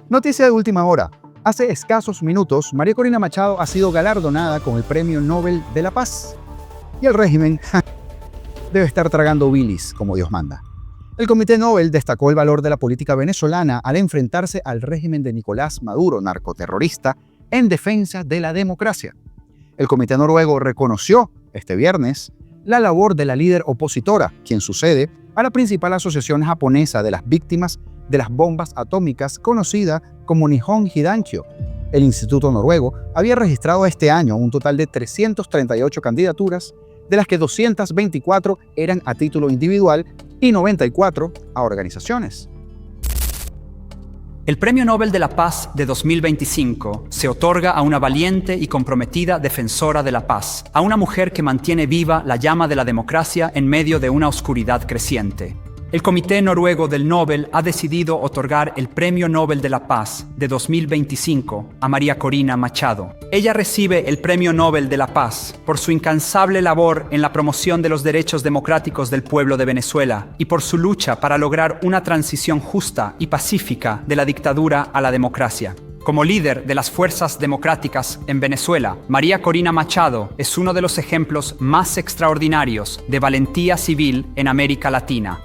Noticia de última hora. Hace escasos minutos, María Corina Machado ha sido galardonada con el Premio Nobel de la Paz. Y el régimen debe estar tragando bilis, como Dios manda. El Comité Nobel destacó el valor de la política venezolana al enfrentarse al régimen de Nicolás Maduro, narcoterrorista, en defensa de la democracia. El Comité Noruego reconoció este viernes la labor de la líder opositora, quien sucede a la principal asociación japonesa de las víctimas de las bombas atómicas, conocida como Nihon Hidankyo. El Instituto Noruego había registrado este año un total de 338 candidaturas, de las que 224 eran a título individual y 94 a organizaciones. El Premio Nobel de la Paz de 2025 se otorga a una valiente y comprometida defensora de la paz, a una mujer que mantiene viva la llama de la democracia en medio de una oscuridad creciente. El Comité Noruego del Nobel ha decidido otorgar el Premio Nobel de la Paz de 2025 a María Corina Machado. Ella recibe el Premio Nobel de la Paz por su incansable labor en la promoción de los derechos democráticos del pueblo de Venezuela y por su lucha para lograr una transición justa y pacífica de la dictadura a la democracia. Como líder de las fuerzas democráticas en Venezuela, María Corina Machado es uno de los ejemplos más extraordinarios de valentía civil en América Latina.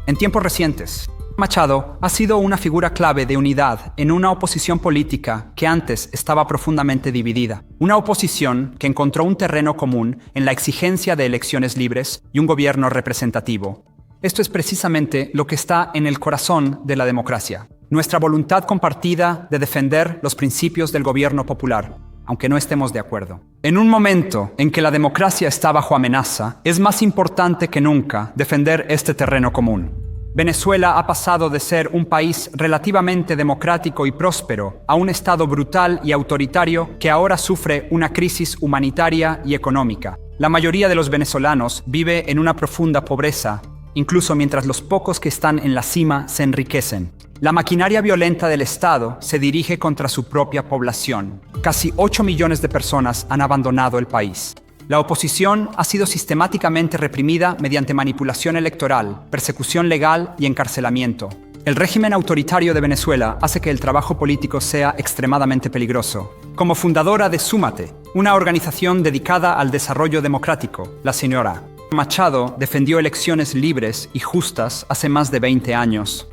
En tiempos recientes, Machado ha sido una figura clave de unidad en una oposición política que antes estaba profundamente dividida. Una oposición que encontró un terreno común en la exigencia de elecciones libres y un gobierno representativo. Esto es precisamente lo que está en el corazón de la democracia. Nuestra voluntad compartida de defender los principios del gobierno popular, aunque no estemos de acuerdo. En un momento en que la democracia está bajo amenaza, es más importante que nunca defender este terreno común. Venezuela ha pasado de ser un país relativamente democrático y próspero a un estado brutal y autoritario que ahora sufre una crisis humanitaria y económica. La mayoría de los venezolanos vive en una profunda pobreza, incluso mientras los pocos que están en la cima se enriquecen. La maquinaria violenta del Estado se dirige contra su propia población. Casi 8 millones de personas han abandonado el país. La oposición ha sido sistemáticamente reprimida mediante manipulación electoral, persecución legal y encarcelamiento. El régimen autoritario de Venezuela hace que el trabajo político sea extremadamente peligroso. Como fundadora de Súmate, una organización dedicada al desarrollo democrático, la señora Machado defendió elecciones libres y justas hace más de 20 años.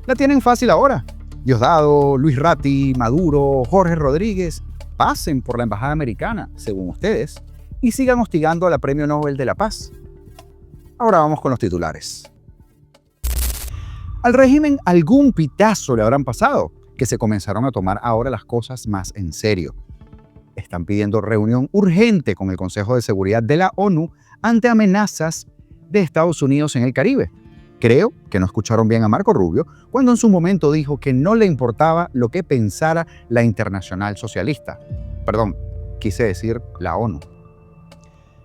La tienen fácil ahora. Diosdado, Luis Ratti, Maduro, Jorge Rodríguez, pasen por la embajada americana, según ustedes, y sigan hostigando a la Premio Nobel de la Paz. Ahora vamos con los titulares. Al régimen algún pitazo le habrán pasado, que se comenzaron a tomar ahora las cosas más en serio. Están pidiendo reunión urgente con el Consejo de Seguridad de la ONU ante amenazas de Estados Unidos en el Caribe. Creo que no escucharon bien a Marco Rubio cuando en su momento dijo que no le importaba lo que pensara la Internacional Socialista. Perdón, quise decir la ONU.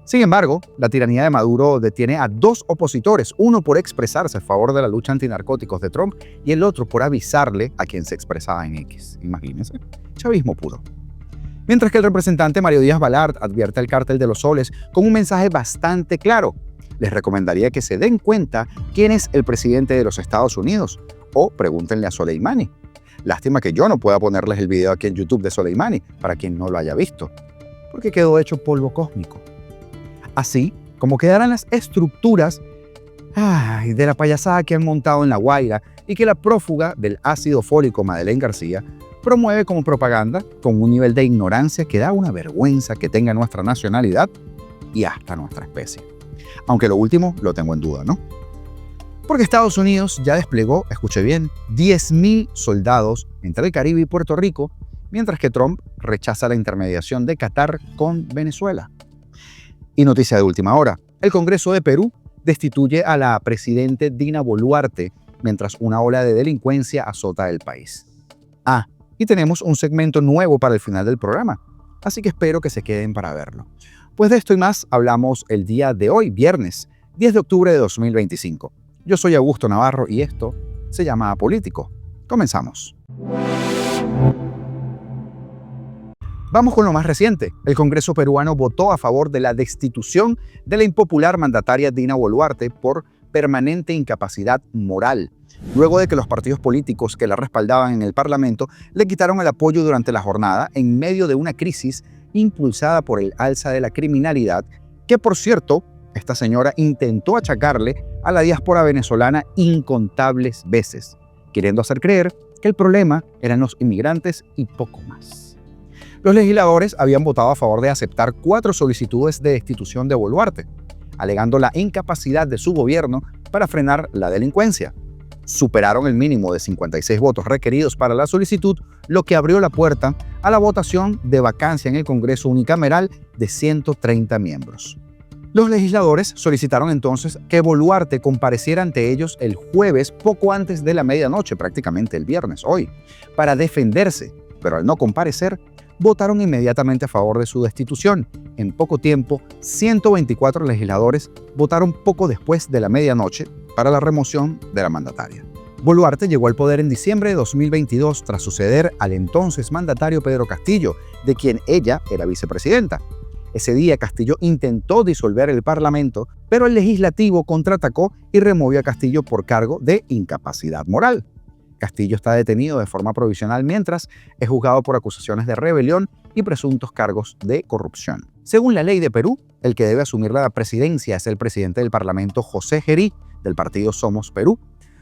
Sin embargo, la tiranía de Maduro detiene a dos opositores, uno por expresarse a favor de la lucha antinarcóticos de Trump y el otro por avisarle a quien se expresaba en X. Imagínense, chavismo puro. Mientras que el representante Mario Díaz Balart advierte al Cártel de los Soles con un mensaje bastante claro. Les recomendaría que se den cuenta quién es el presidente de los Estados Unidos o pregúntenle a Soleimani. Lástima que yo no pueda ponerles el video aquí en YouTube de Soleimani para quien no lo haya visto, porque quedó hecho polvo cósmico. Así como quedarán las estructuras de la payasada que han montado en La Guaira y que la prófuga del ácido fólico Madeleine García promueve como propaganda con un nivel de ignorancia que da una vergüenza que tenga nuestra nacionalidad y hasta nuestra especie. Aunque lo último lo tengo en duda, ¿no? Porque Estados Unidos ya desplegó, escuche bien, 10.000 soldados entre el Caribe y Puerto Rico, mientras que Trump rechaza la intermediación de Qatar con Venezuela. Y noticia de última hora, el Congreso de Perú destituye a la presidenta Dina Boluarte mientras una ola de delincuencia azota el país. Y tenemos un segmento nuevo para el final del programa, así que espero que se queden para verlo. Pues de esto y más hablamos el día de hoy, viernes 10 de octubre de 2025. Yo soy Augusto Navarro y esto se llama Apolítico. Comenzamos. Vamos con lo más reciente. El Congreso peruano votó a favor de la destitución de la impopular mandataria Dina Boluarte por permanente incapacidad moral, luego de que los partidos políticos que la respaldaban en el Parlamento le quitaron el apoyo durante la jornada en medio de una crisis impulsada por el alza de la criminalidad, que por cierto, esta señora intentó achacarle a la diáspora venezolana incontables veces, queriendo hacer creer que el problema eran los inmigrantes y poco más. Los legisladores habían votado a favor de aceptar 4 solicitudes de destitución de Boluarte, alegando la incapacidad de su gobierno para frenar la delincuencia. Superaron el mínimo de 56 votos requeridos para la solicitud, lo que abrió la puerta a la votación de vacancia en el Congreso unicameral de 130 miembros. Los legisladores solicitaron entonces que Boluarte compareciera ante ellos el jueves poco antes de la medianoche, prácticamente el viernes, hoy, para defenderse, pero al no comparecer, votaron inmediatamente a favor de su destitución. En poco tiempo, 124 legisladores votaron poco después de la medianoche para la remoción de la mandataria. Boluarte llegó al poder en diciembre de 2022 tras suceder al entonces mandatario Pedro Castillo, de quien ella era vicepresidenta. Ese día Castillo intentó disolver el Parlamento, pero el legislativo contraatacó y removió a Castillo por cargo de incapacidad moral. Castillo está detenido de forma provisional mientras es juzgado por acusaciones de rebelión y presuntos cargos de corrupción. Según la ley de Perú, el que debe asumir la presidencia es el presidente del Parlamento, José Gerí, del partido Somos Perú,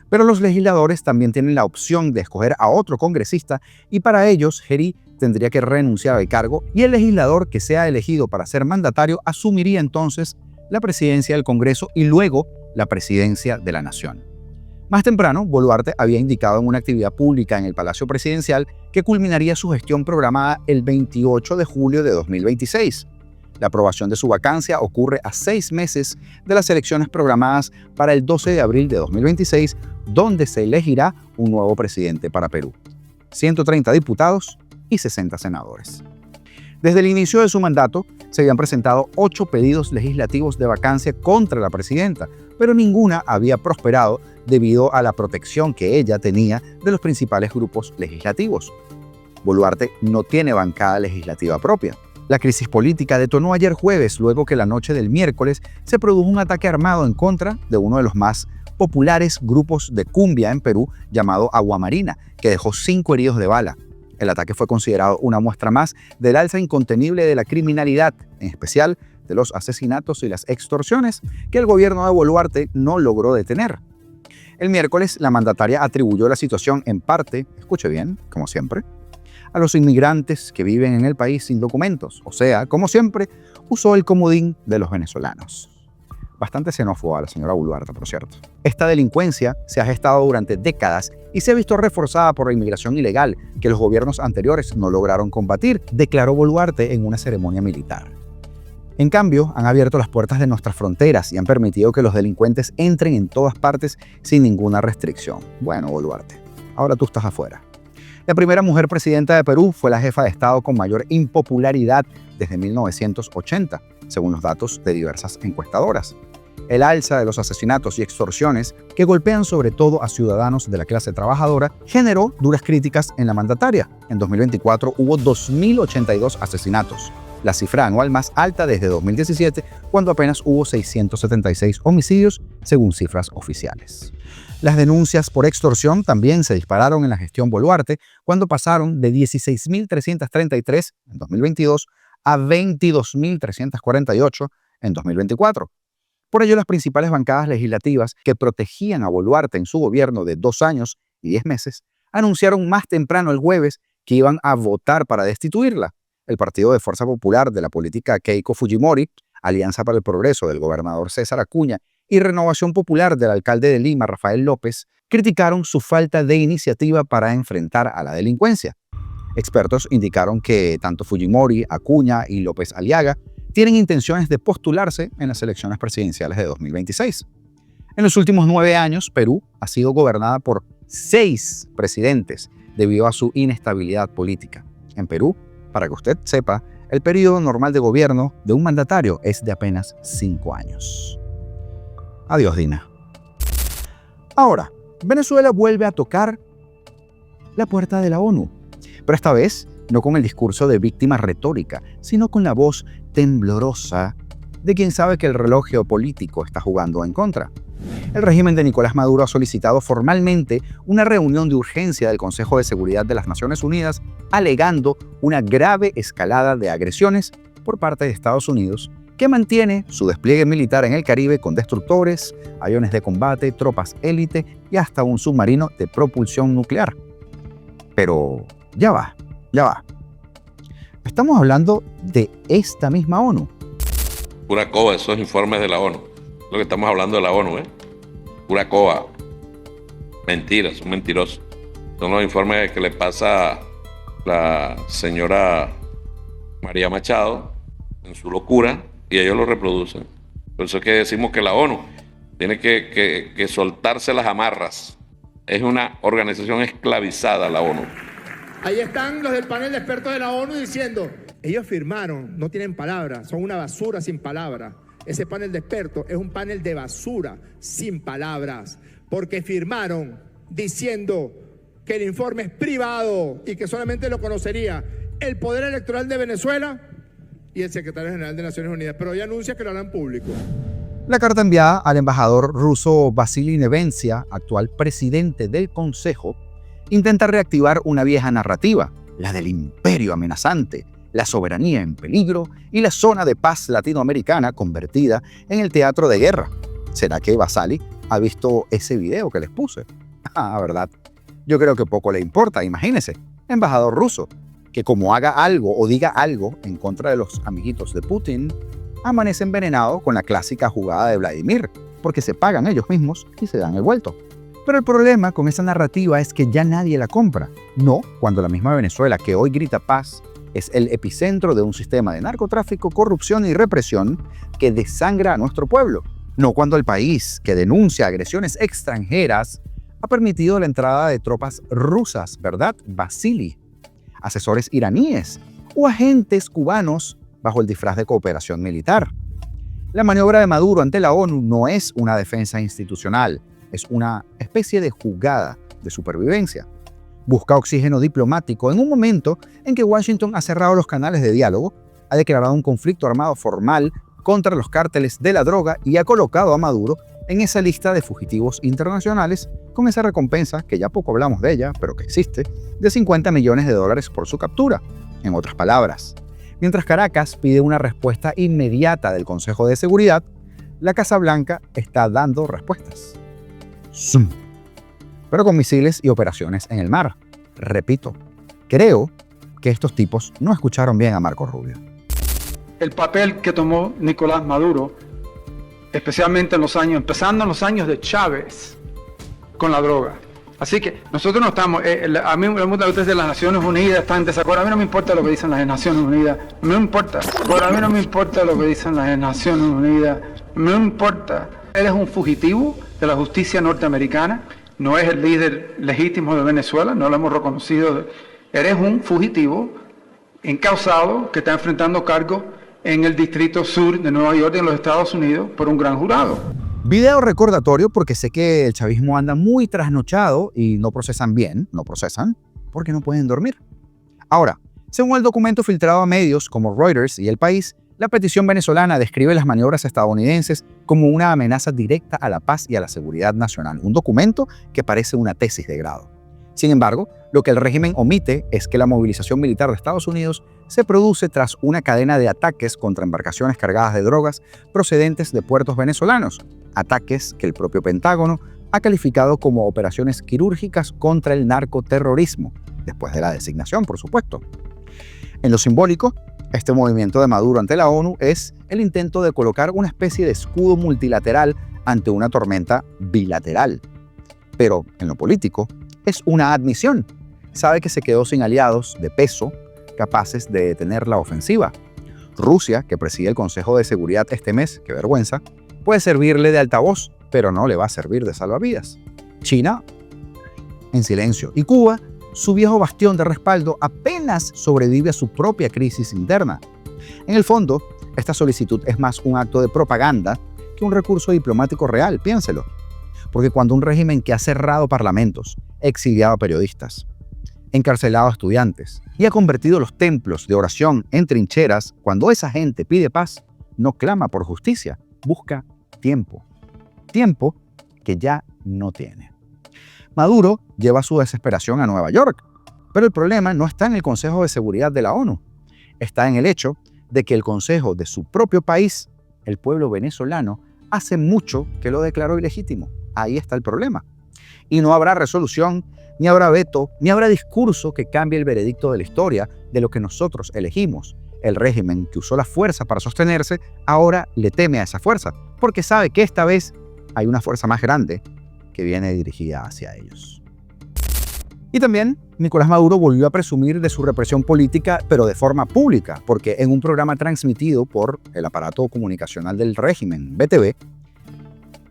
pero los legisladores también tienen la opción de escoger a otro congresista y para ellos Gerí tendría que renunciar al cargo y el legislador que sea elegido para ser mandatario asumiría entonces la presidencia del Congreso y luego la presidencia de la Nación. Más temprano, Boluarte había indicado en una actividad pública en el Palacio Presidencial que culminaría su gestión programada el 28 de julio de 2026. La aprobación de su vacancia ocurre a 6 meses de las elecciones programadas para el 12 de abril de 2026, donde se elegirá un nuevo presidente para Perú. 130 diputados y 60 senadores. Desde el inicio de su mandato, se habían presentado 8 pedidos legislativos de vacancia contra la presidenta, pero ninguna había prosperado debido a la protección que ella tenía de los principales grupos legislativos. Boluarte no tiene bancada legislativa propia. La crisis política detonó ayer jueves, luego que la noche del miércoles se produjo un ataque armado en contra de uno de los más populares grupos de cumbia en Perú, llamado Aguamarina, que dejó 5 heridos de bala. El ataque fue considerado una muestra más del alza incontenible de la criminalidad, en especial de los asesinatos y las extorsiones, que el gobierno de Boluarte no logró detener. El miércoles, la mandataria atribuyó la situación en parte, escuche bien, como siempre, a los inmigrantes que viven en el país sin documentos, o sea, como siempre, usó el comodín de los venezolanos. Bastante xenófoba la señora Boluarte, por cierto. Esta delincuencia se ha gestado durante décadas y se ha visto reforzada por la inmigración ilegal que los gobiernos anteriores no lograron combatir, declaró Boluarte en una ceremonia militar. En cambio, han abierto las puertas de nuestras fronteras y han permitido que los delincuentes entren en todas partes sin ninguna restricción. Bueno, Boluarte, ahora tú estás afuera. La primera mujer presidenta de Perú fue la jefa de Estado con mayor impopularidad desde 1980, según los datos de diversas encuestadoras. El alza de los asesinatos y extorsiones, que golpean sobre todo a ciudadanos de la clase trabajadora, generó duras críticas en la mandataria. En 2024 hubo 2.082 asesinatos, la cifra anual más alta desde 2017, cuando apenas hubo 676 homicidios, según cifras oficiales. Las denuncias por extorsión también se dispararon en la gestión Boluarte, cuando pasaron de 16.333 en 2022 a 22.348 en 2024. Por ello, las principales bancadas legislativas que protegían a Boluarte en su gobierno de 2 años y 10 meses anunciaron más temprano el jueves que iban a votar para destituirla. El Partido de Fuerza Popular de la política Keiko Fujimori, Alianza para el Progreso del gobernador César Acuña y Renovación Popular del alcalde de Lima, Rafael López, criticaron su falta de iniciativa para enfrentar a la delincuencia. Expertos indicaron que tanto Fujimori, Acuña y López Aliaga tienen intenciones de postularse en las elecciones presidenciales de 2026. En los últimos 9 años, Perú ha sido gobernada por 6 presidentes debido a su inestabilidad política. En Perú, para que usted sepa, el periodo normal de gobierno de un mandatario es de apenas 5 años. Adiós, Dina. Ahora, Venezuela vuelve a tocar la puerta de la ONU, pero esta vez no con el discurso de víctima retórica, sino con la voz temblorosa de quien sabe que el reloj geopolítico está jugando en contra. El régimen de Nicolás Maduro ha solicitado formalmente una reunión de urgencia del Consejo de Seguridad de las Naciones Unidas, alegando una grave escalada de agresiones por parte de Estados Unidos, que mantiene su despliegue militar en el Caribe con destructores, aviones de combate, tropas élite y hasta un submarino de propulsión nuclear. Pero ya va. Estamos hablando de esta misma ONU. Pura coba, esos informes de la ONU. Lo que estamos hablando de la ONU, Pura coba. Mentiras, son mentirosos. Son los informes que le pasa a la señora María Machado en su locura y ellos lo reproducen. Por eso es que decimos que la ONU tiene que soltarse las amarras. Es una organización esclavizada la ONU. Ahí están los del panel de expertos de la ONU diciendo, ellos firmaron, no tienen palabras, son una basura sin palabras. Ese panel de expertos es un panel de basura sin palabras, porque firmaron diciendo que el informe es privado y que solamente lo conocería el Poder Electoral de Venezuela y el Secretario General de Naciones Unidas, pero hoy anuncia que lo harán público. La carta enviada al embajador ruso Vasily Nevencia, actual presidente del Consejo, intenta reactivar una vieja narrativa, la del imperio amenazante, la soberanía en peligro y la zona de paz latinoamericana convertida en el teatro de guerra. ¿Será que Vasily ha visto ese video que les puse? ¿Verdad? Yo creo que poco le importa, imagínese, embajador ruso, que como haga algo o diga algo en contra de los amiguitos de Putin, amanece envenenado con la clásica jugada de Vladimir, porque se pagan ellos mismos y se dan el vuelto. Pero el problema con esa narrativa es que ya nadie la compra. No cuando la misma Venezuela, que hoy grita paz, es el epicentro de un sistema de narcotráfico, corrupción y represión que desangra a nuestro pueblo. No cuando el país, que denuncia agresiones extranjeras, ha permitido la entrada de tropas rusas, ¿verdad, Vasily? Asesores iraníes o agentes cubanos bajo el disfraz de cooperación militar. La maniobra de Maduro ante la ONU no es una defensa institucional, es una especie de jugada de supervivencia. Busca oxígeno diplomático en un momento en que Washington ha cerrado los canales de diálogo, ha declarado un conflicto armado formal contra los cárteles de la droga y ha colocado a Maduro en esa lista de fugitivos internacionales con esa recompensa, que ya poco hablamos de ella, pero que existe, de $50 millones por su captura. En otras palabras, mientras Caracas pide una respuesta inmediata del Consejo de Seguridad, la Casa Blanca está dando respuestas. ¡Zum! Pero con misiles y operaciones en el mar. Repito, creo que estos tipos no escucharon bien a Marco Rubio. El papel que tomó Nicolás Maduro, especialmente empezando en los años de Chávez, con la droga. Así que nosotros no estamos, a mí me preguntan ustedes de las Naciones Unidas, están en desacuerdo. A mí no me importa lo que dicen las Naciones Unidas, no me importa. A mí no me importa lo que dicen las Naciones Unidas, no me importa. Él es un fugitivo de la justicia norteamericana, no es el líder legítimo de Venezuela, no lo hemos reconocido. Eres un fugitivo encausado que está enfrentando cargos en el Distrito Sur de Nueva York, en los Estados Unidos, por un gran jurado. Video recordatorio porque sé que el chavismo anda muy trasnochado y no procesan porque no pueden dormir. Ahora, según el documento filtrado a medios como Reuters y El País, la petición venezolana describe las maniobras estadounidenses como una amenaza directa a la paz y a la seguridad nacional, un documento que parece una tesis de grado. Sin embargo, lo que el régimen omite es que la movilización militar de Estados Unidos se produce tras una cadena de ataques contra embarcaciones cargadas de drogas procedentes de puertos venezolanos, ataques que el propio Pentágono ha calificado como operaciones quirúrgicas contra el narcoterrorismo, después de la designación, por supuesto. En lo simbólico, este movimiento de Maduro ante la ONU es el intento de colocar una especie de escudo multilateral ante una tormenta bilateral. Pero en lo político, es una admisión. Sabe que se quedó sin aliados de peso capaces de detener la ofensiva. Rusia, que preside el Consejo de Seguridad este mes, qué vergüenza, puede servirle de altavoz, pero no le va a servir de salvavidas. China, en silencio. Y Cuba, su viejo bastión de respaldo, apenas sobrevive a su propia crisis interna. En el fondo, esta solicitud es más un acto de propaganda que un recurso diplomático real, piénselo. Porque cuando un régimen que ha cerrado parlamentos, exiliado a periodistas, encarcelado a estudiantes y ha convertido los templos de oración en trincheras, cuando esa gente pide paz, no clama por justicia, busca tiempo. Tiempo que ya no tiene. Maduro lleva su desesperación a Nueva York, pero el problema no está en el Consejo de Seguridad de la ONU, está en el hecho de que el Consejo de su propio país, el pueblo venezolano, hace mucho que lo declaró ilegítimo. Ahí está el problema. Y no habrá resolución, ni habrá veto, ni habrá discurso que cambie el veredicto de la historia de lo que nosotros elegimos. El régimen que usó la fuerza para sostenerse ahora le teme a esa fuerza, porque sabe que esta vez hay una fuerza más grande que viene dirigida hacia ellos. Y también Nicolás Maduro volvió a presumir de su represión política, pero de forma pública, porque en un programa transmitido por el aparato comunicacional del régimen, BTV,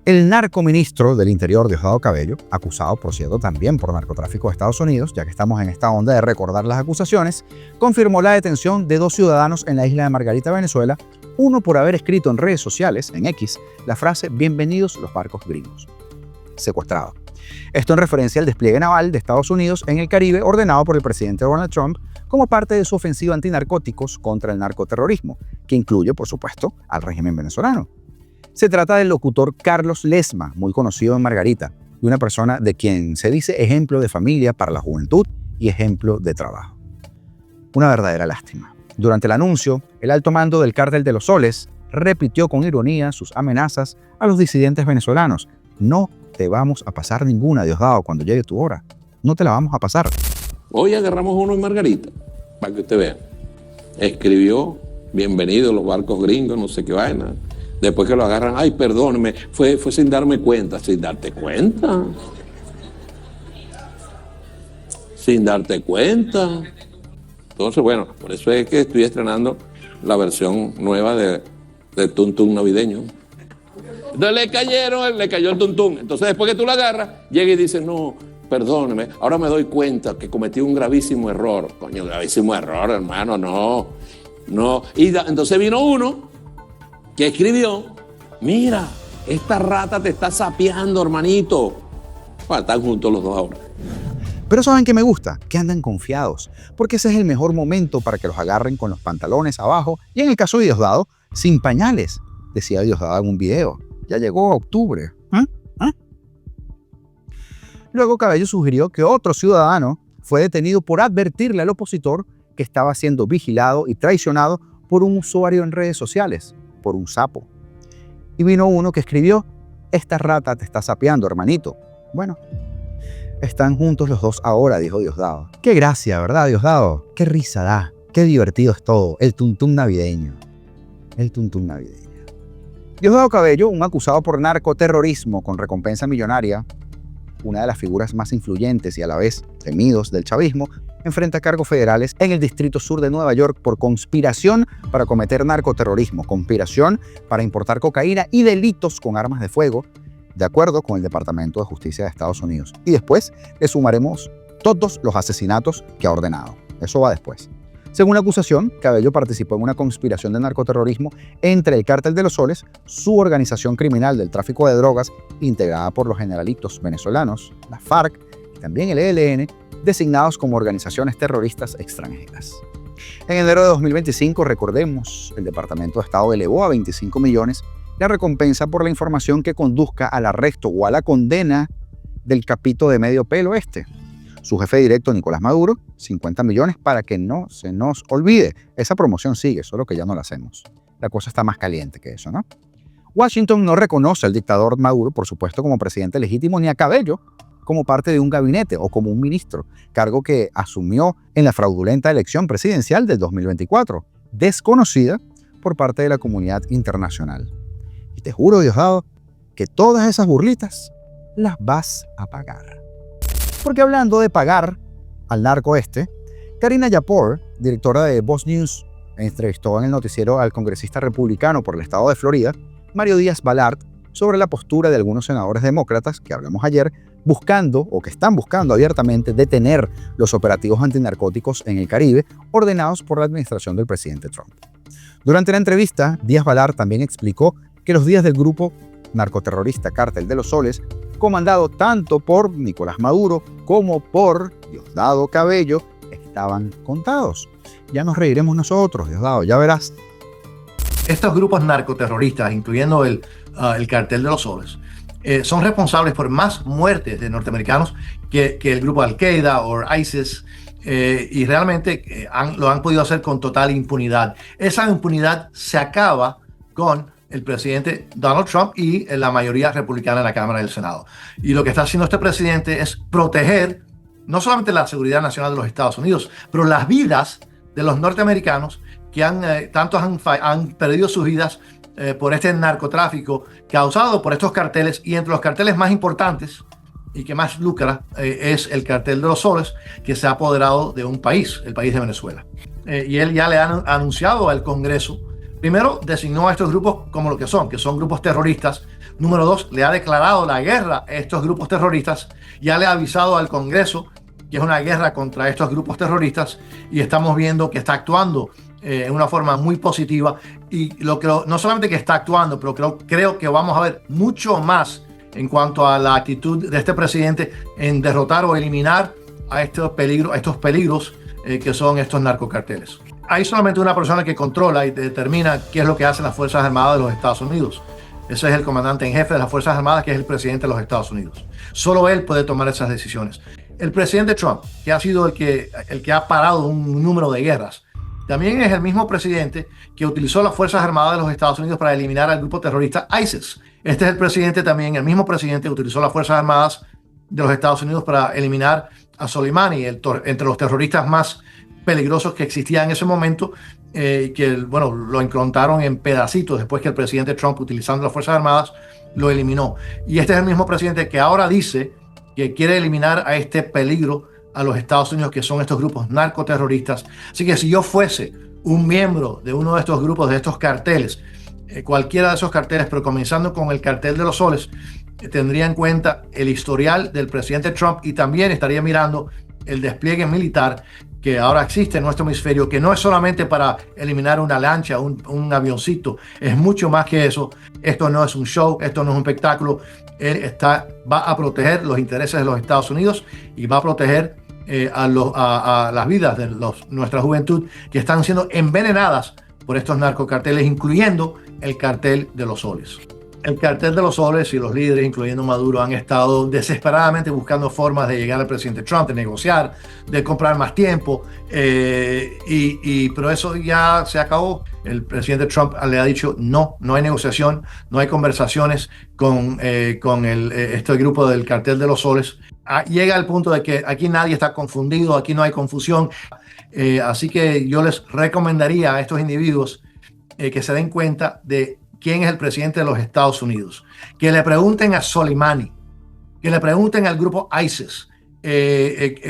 el narcoministro del Interior, Diosdado Cabello, acusado, por cierto, también por narcotráfico de Estados Unidos, ya que estamos en esta onda de recordar las acusaciones, confirmó la detención de 2 ciudadanos en la isla de Margarita, Venezuela, uno por haber escrito en redes sociales, en X, la frase «Bienvenidos los barcos gringos», secuestrado. Esto en referencia al despliegue naval de Estados Unidos en el Caribe ordenado por el presidente Donald Trump como parte de su ofensiva antinarcóticos contra el narcoterrorismo, que incluye, por supuesto, al régimen venezolano. Se trata del locutor Carlos Lesma, muy conocido en Margarita, y una persona de quien se dice ejemplo de familia para la juventud y ejemplo de trabajo. Una verdadera lástima. Durante el anuncio, el alto mando del Cártel de los Soles repitió con ironía sus amenazas a los disidentes venezolanos. No te vamos a pasar ninguna, Diosdado, cuando llegue tu hora. No te la vamos a pasar. Hoy agarramos uno en Margarita, para que usted vea. Escribió, bienvenidos los barcos gringos, no sé qué vaina. Después que lo agarran, ay, perdóneme, fue sin darme cuenta. ¿Sin darte cuenta? Sin darte cuenta. Entonces, bueno, por eso es que estoy estrenando la versión nueva del tuntún navideño. Entonces le cayó el tuntún. Entonces después que tú lo agarras, llega y dice, no, perdóneme, ahora me doy cuenta que cometí un gravísimo error. Coño, gravísimo error, hermano, no. Y entonces vino uno que escribió, mira, esta rata te está sapeando, hermanito. Bueno, están juntos los dos ahora. Pero ¿saben qué me gusta? Que andan confiados, porque ese es el mejor momento para que los agarren con los pantalones abajo y en el caso de Diosdado, sin pañales, decía Diosdado en un video. Ya llegó octubre. Luego Cabello sugirió que otro ciudadano fue detenido por advertirle al opositor que estaba siendo vigilado y traicionado por un usuario en redes sociales, por un sapo. Y vino uno que escribió, esta rata te está sapeando, hermanito. Bueno, están juntos los dos ahora, dijo Diosdado. Qué gracia, ¿verdad, Diosdado? Qué risa da, qué divertido es todo, el tuntún navideño. El tuntún navideño. Diosdado Cabello, un acusado por narcoterrorismo con recompensa millonaria, una de las figuras más influyentes y a la vez temidos del chavismo, enfrenta cargos federales en el Distrito Sur de Nueva York por conspiración para cometer narcoterrorismo, conspiración para importar cocaína y delitos con armas de fuego, de acuerdo con el Departamento de Justicia de Estados Unidos. Y después le sumaremos todos los asesinatos que ha ordenado. Eso va después. Según la acusación, Cabello participó en una conspiración de narcoterrorismo entre el Cártel de los Soles, su organización criminal del tráfico de drogas, integrada por los generalitos venezolanos, la FARC y también el ELN, designados como organizaciones terroristas extranjeras. En enero de 2025, recordemos, el Departamento de Estado elevó a 25 millones la recompensa por la información que conduzca al arresto o a la condena del capito de medio pelo este. Su jefe directo, Nicolás Maduro, 50 millones para que no se nos olvide. Esa promoción sigue, solo que ya no la hacemos. La cosa está más caliente que eso, ¿no? Washington no reconoce al dictador Maduro, por supuesto, como presidente legítimo, ni a Cabello como parte de un gabinete o como un ministro, cargo que asumió en la fraudulenta elección presidencial del 2024, desconocida por parte de la comunidad internacional. Y te juro, Diosdado, que todas esas burlitas las vas a pagar. Porque hablando de pagar al narco Karina Yapor, directora de Voz News, entrevistó en el noticiero al congresista republicano por el estado de Florida, Mario Díaz Balart, sobre la postura de algunos senadores demócratas que hablamos ayer, buscando o que están buscando abiertamente detener los operativos antinarcóticos en el Caribe ordenados por la administración del presidente Trump. Durante la entrevista, Díaz Balart también explicó que los días del grupo narcoterrorista Cártel de los Soles, comandado tanto por Nicolás Maduro como por Diosdado Cabello, estaban contados. Ya nos reiremos nosotros, Diosdado, ya verás. Estos grupos narcoterroristas, incluyendo el Cártel de los Soles, son responsables por más muertes de norteamericanos que el grupo Al-Qaeda o ISIS, y realmente lo han podido hacer con total impunidad. Esa impunidad se acaba con el presidente Donald Trump y la mayoría republicana en la Cámara del Senado. Y lo que está haciendo este presidente es proteger no solamente la seguridad nacional de los Estados Unidos, pero las vidas de los norteamericanos que tantos han perdido sus vidas por este narcotráfico causado por estos carteles, y entre los carteles más importantes y que más lucra es el cartel de los soles, que se ha apoderado de un país, el país de Venezuela. Y él ya le ha anunciado al Congreso, primero designó a estos grupos como lo que son grupos terroristas. Número 2, le ha declarado la guerra a estos grupos terroristas, ya le ha avisado al Congreso que es una guerra contra estos grupos terroristas, y estamos viendo que está actuando en una forma muy positiva, y no solamente que está actuando, pero creo que vamos a ver mucho más en cuanto a la actitud de este presidente en derrotar o eliminar a estos peligros que son estos narcocarteles. Hay solamente una persona que controla y determina qué es lo que hacen las Fuerzas Armadas de los Estados Unidos. Ese es el comandante en jefe de las Fuerzas Armadas, que es el presidente de los Estados Unidos. Solo él puede tomar esas decisiones. El presidente Trump, que ha sido el que ha parado un número de guerras, también es el mismo presidente que utilizó las Fuerzas Armadas de los Estados Unidos para eliminar al grupo terrorista ISIS. Este es el mismo presidente que utilizó las Fuerzas Armadas de los Estados Unidos para eliminar a Soleimani, entre los terroristas más peligrosos que existían en ese momento, que lo encontraron en pedacitos después que el presidente Trump, utilizando las Fuerzas Armadas, lo eliminó. Y este es el mismo presidente que ahora dice que quiere eliminar a este peligro a los Estados Unidos, que son estos grupos narcoterroristas. Así que si yo fuese un miembro de uno de estos grupos, de estos carteles, cualquiera de esos carteles, pero comenzando con el cartel de los soles, tendría en cuenta el historial del presidente Trump, y también estaría mirando el despliegue militar que ahora existe en nuestro hemisferio, que no es solamente para eliminar una lancha, un avioncito, es mucho más que eso. Esto no es un show, esto no es un espectáculo. Él va a proteger los intereses de los Estados Unidos y va a proteger a las vidas de nuestra juventud, que están siendo envenenadas por estos narcocarteles, incluyendo el cartel de los soles. El cartel de los soles y los líderes, incluyendo Maduro, han estado desesperadamente buscando formas de llegar al presidente Trump, de negociar, de comprar más tiempo, pero eso ya se acabó. El presidente Trump le ha dicho no hay negociación, no hay conversaciones con este grupo del cartel de los soles. Llega al punto de que aquí nadie está confundido, aquí no hay confusión. Así que yo les recomendaría a estos individuos que se den cuenta de quién es el presidente de los Estados Unidos, que le pregunten a Soleimani, que le pregunten al grupo ISIS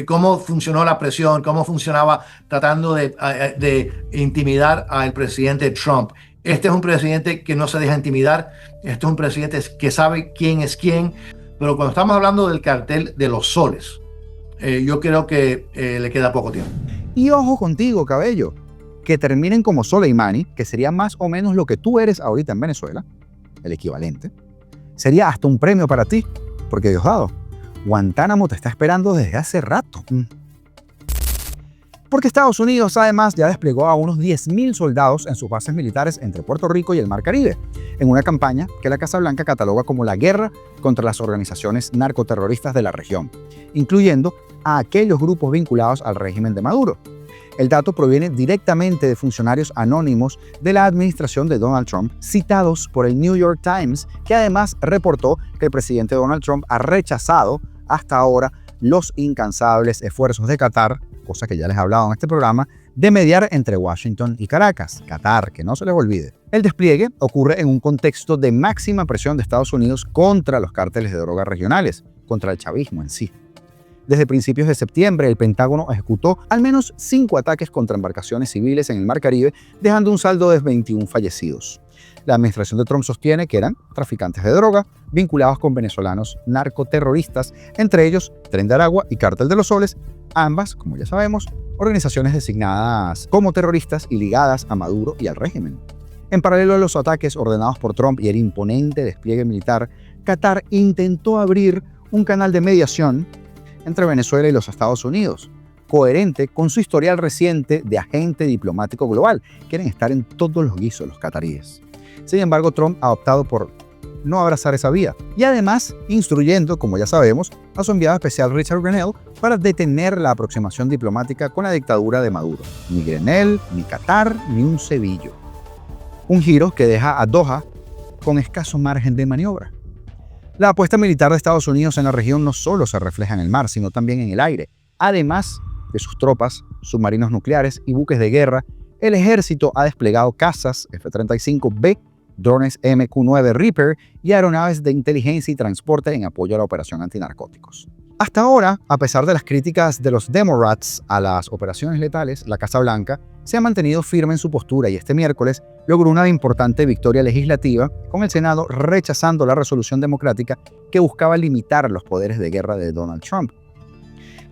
cómo funcionó la presión, cómo funcionaba tratando de intimidar al presidente Trump. Este es un presidente que no se deja intimidar, este es un presidente que sabe quién es quién, pero cuando estamos hablando del cartel de los soles, yo creo que le queda poco tiempo. Y ojo contigo, Cabello, que terminen como Soleimani, que sería más o menos lo que tú eres ahorita en Venezuela, el equivalente, sería hasta un premio para ti, porque Diosdado, Guantánamo te está esperando desde hace rato. Porque Estados Unidos además ya desplegó a unos 10.000 soldados en sus bases militares entre Puerto Rico y el Mar Caribe, en una campaña que la Casa Blanca cataloga como la guerra contra las organizaciones narcoterroristas de la región, incluyendo a aquellos grupos vinculados al régimen de Maduro. El dato proviene directamente de funcionarios anónimos de la administración de Donald Trump, citados por el New York Times, que además reportó que el presidente Donald Trump ha rechazado hasta ahora los incansables esfuerzos de Qatar, cosa que ya les he hablado en este programa, de mediar entre Washington y Caracas. Qatar, que no se les olvide. El despliegue ocurre en un contexto de máxima presión de Estados Unidos contra los cárteles de drogas regionales, contra el chavismo en sí. Desde principios de septiembre, el Pentágono ejecutó al menos 5 ataques contra embarcaciones civiles en el Mar Caribe, dejando un saldo de 21 fallecidos. La administración de Trump sostiene que eran traficantes de droga vinculados con venezolanos narcoterroristas, entre ellos Tren de Aragua y Cártel de los Soles, ambas, como ya sabemos, organizaciones designadas como terroristas y ligadas a Maduro y al régimen. En paralelo a los ataques ordenados por Trump y el imponente despliegue militar, Qatar intentó abrir un canal de mediación entre Venezuela y los Estados Unidos, coherente con su historial reciente de agente diplomático global. Quieren estar en todos los guisos los cataríes. Sin embargo, Trump ha optado por no abrazar esa vía. Y además, instruyendo, como ya sabemos, a su enviado especial Richard Grenell para detener la aproximación diplomática con la dictadura de Maduro. Ni Grenell, ni Qatar, ni un cebillo. Un giro que deja a Doha con escaso margen de maniobra. La apuesta militar de Estados Unidos en la región no solo se refleja en el mar, sino también en el aire. Además de sus tropas, submarinos nucleares y buques de guerra, el ejército ha desplegado cazas F-35B, drones MQ-9 Reaper y aeronaves de inteligencia y transporte en apoyo a la operación antinarcóticos. Hasta ahora, a pesar de las críticas de los Democrats a las operaciones letales, la Casa Blanca se ha mantenido firme en su postura y este miércoles logró una importante victoria legislativa con el Senado rechazando la resolución democrática que buscaba limitar los poderes de guerra de Donald Trump.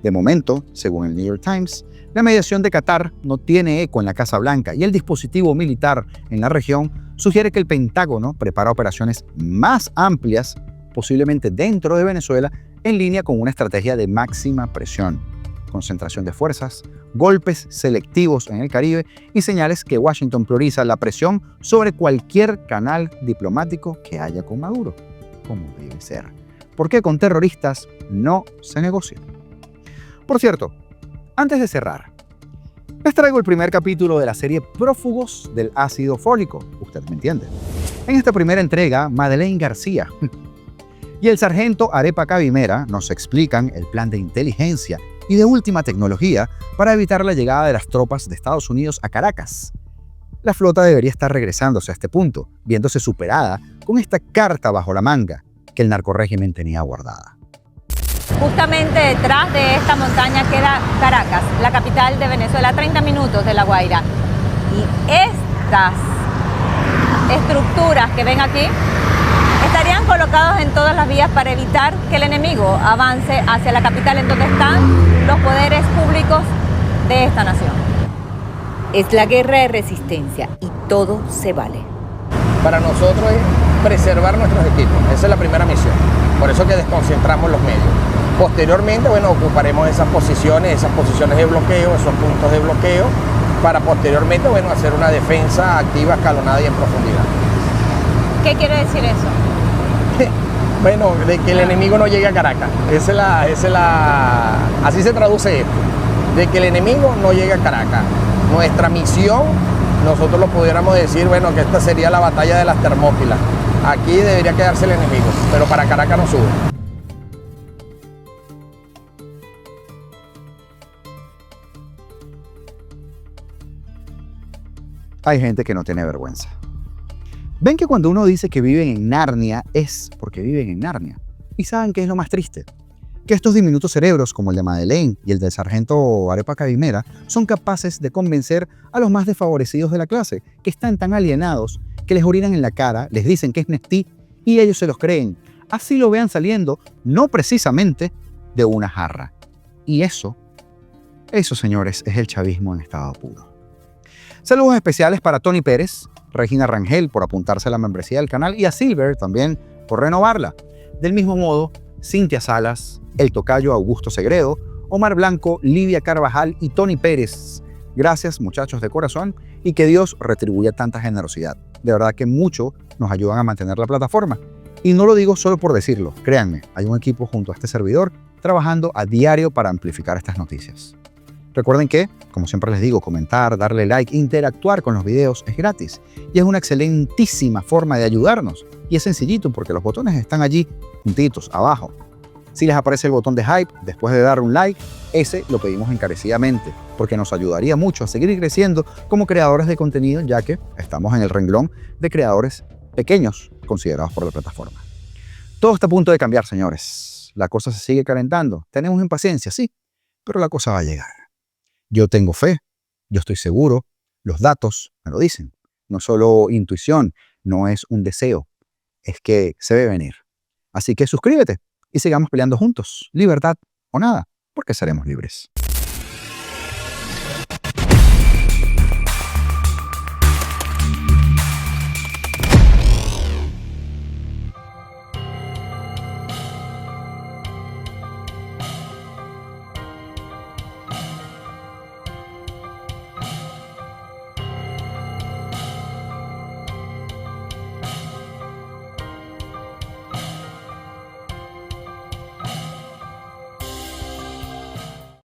De momento, según el New York Times, la mediación de Qatar no tiene eco en la Casa Blanca y el dispositivo militar en la región sugiere que el Pentágono prepara operaciones más amplias, posiblemente dentro de Venezuela, en línea con una estrategia de máxima presión, concentración de fuerzas, golpes selectivos en el Caribe y señales que Washington prioriza la presión sobre cualquier canal diplomático que haya con Maduro, como debe ser, porque con terroristas no se negocia. Por cierto, antes de cerrar, les traigo el primer capítulo de la serie Prófugos del ácido fólico, usted me entiende. En esta primera entrega, Madeleine García y el sargento Arepa Cabimera nos explican el plan de inteligencia y de última tecnología para evitar la llegada de las tropas de Estados Unidos a Caracas. La flota debería estar regresándose a este punto, viéndose superada con esta carta bajo la manga que el narcorrégimen tenía guardada. Justamente detrás de esta montaña queda Caracas, la capital de Venezuela, a 30 minutos de La Guaira. Y estas estructuras que ven aquí estarían colocados en todas las vías para evitar que el enemigo avance hacia la capital en donde están los poderes públicos de esta nación. Es la guerra de resistencia y todo se vale. Para nosotros es preservar nuestros equipos, esa es la primera misión, por eso que desconcentramos los medios. Posteriormente, bueno, ocuparemos esas posiciones de bloqueo, esos puntos de bloqueo, para posteriormente, bueno, hacer una defensa activa, escalonada y en profundidad. ¿Qué quiere decir eso? Bueno, de que el enemigo no llegue a Caracas. Así se traduce esto, de que el enemigo no llegue a Caracas. Nuestra misión, nosotros lo pudiéramos decir, bueno, que esta sería la batalla de las Termópilas. Aquí debería quedarse el enemigo, pero para Caracas no sube. Hay gente que no tiene vergüenza. Ven que cuando uno dice que viven en Narnia es porque viven en Narnia. ¿Y saben qué es lo más triste? Que estos diminutos cerebros, como el de Madeleine y el del sargento Arepa Cabimera, son capaces de convencer a los más desfavorecidos de la clase, que están tan alienados que les orinan en la cara, les dicen que es Nestí y ellos se los creen. Así lo vean saliendo, no precisamente de una jarra. Y eso, señores, es el chavismo en estado puro. Saludos especiales para Tony Pérez, Regina Rangel por apuntarse a la membresía del canal y a Silver también por renovarla. Del mismo modo, Cintia Salas, el tocayo Augusto Segredo, Omar Blanco, Livia Carvajal y Tony Pérez. Gracias, muchachos de corazón, y que Dios retribuya tanta generosidad. De verdad que mucho nos ayudan a mantener la plataforma. Y no lo digo solo por decirlo, créanme, hay un equipo junto a este servidor trabajando a diario para amplificar estas noticias. Recuerden que, como siempre les digo, comentar, darle like, interactuar con los videos es gratis y es una excelentísima forma de ayudarnos. Y es sencillito porque los botones están allí juntitos, abajo. Si les aparece el botón de hype después de dar un like, ese lo pedimos encarecidamente porque nos ayudaría mucho a seguir creciendo como creadores de contenido, ya que estamos en el renglón de creadores pequeños considerados por la plataforma. Todo está a punto de cambiar, señores. La cosa se sigue calentando. Tenemos impaciencia, sí, pero la cosa va a llegar. Yo tengo fe, yo estoy seguro, los datos me lo dicen. No solo intuición, no es un deseo, es que se ve venir. Así que suscríbete y sigamos peleando juntos, libertad o nada, porque seremos libres.